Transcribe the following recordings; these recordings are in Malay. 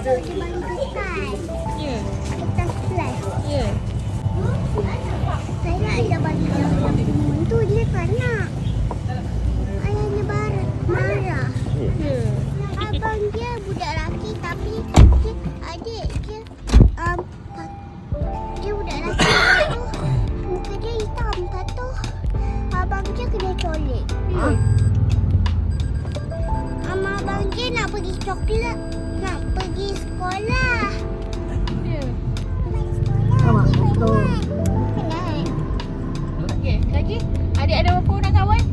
duduk di bangku kelas. Ya. Atas kelas. Ya. Saya ada bagi yang tu dia tak nak. Ayahnya marah. Ya. Abang dia budak lelaki tapi adik dia dia budak lelaki tu muka dia hitam satu. Abang dia kena colek. Ya. Abang dia nak pergi coklat, nak pergi sekolah. Ya. Pergi sekolah. Penat. Okey, lagi adik ada berapa orang kawan?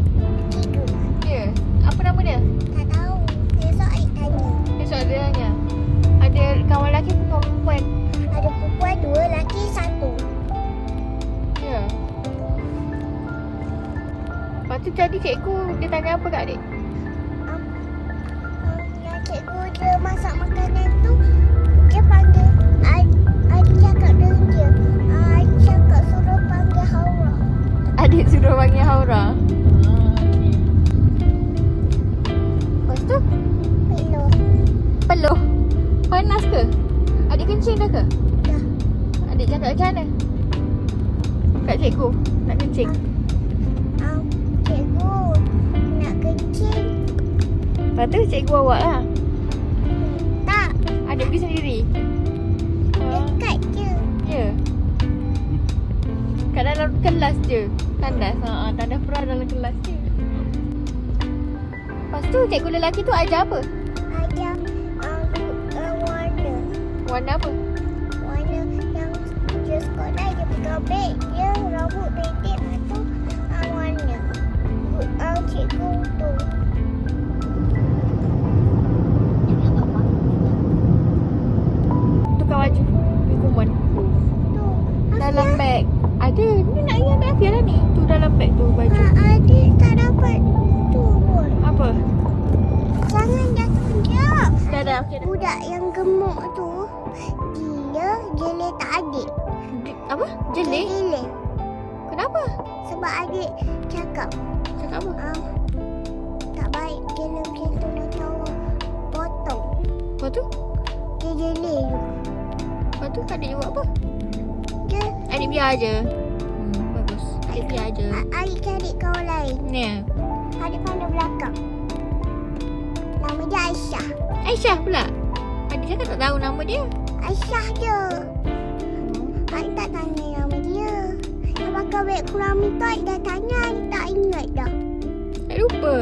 3. Ya. Apa nama dia? Tak tahu. Besok adik tanya. Esok ada tanya. Ada kawan lelaki ke kawan perempuan? Ada perempuan 2, lelaki 1. Ya. Lepas tu tadi cikgu dia tanya apa kat adik? Yang cikgu dia masak makanan tu, dia panggil adik cakap dengan dia. Adik cakap suruh panggil Haura. Adik suruh panggil Haura. Lepas tu Peluh. peluh. Panas ke? Adik kencing dah ke? Dah. Adik cakap macam mana? Kat cikgu nak kencing. Cikgu nak kencing. Lepas tu cikgu awak lah. Tak. Adik pergi sendiri. Dekat je. Ya. Kat dalam kelas je. Tandas. Tandas perah dalam kelas je. Lepas tu cikgu lelaki tu ajar apa? Ajar warna. Warna apa? Warna yang dia sekolah dia pegang beg. Dia rambut pendek. Lepas tu warna. Cikgu tu. Tukar baju. Hukuman. Tu. Dalam beg. Ada. Ni nak ingat beg Afia lah ni. Tu dalam beg tu baju. Adik tak dapat tu pun. Apa? Jangan dah tunjuk. Dah. Okey dah. Budak yang gemuk tu, dia gelek tak adik. Apa? Jelik? Dia gelek. Kenapa? Sebab adik cakap, Cakap apa? tak baik gelek macam tu nanti orang potong. Lepas tu? Dia gelek juga. Lepas tu adik buat apa? Dia Adik biar je. Bagus. Adik biar je. adik cari kawan lain. Ni. Adik pandang belakang. Nama dia Aisyah. Aisyah pula. Adik cakap tak tahu nama dia. Aisyah je. Adik tak tanya nama dia. Yang pakai beg kurami tu adik dah tanya, adik tak ingat dah. Tak lupa.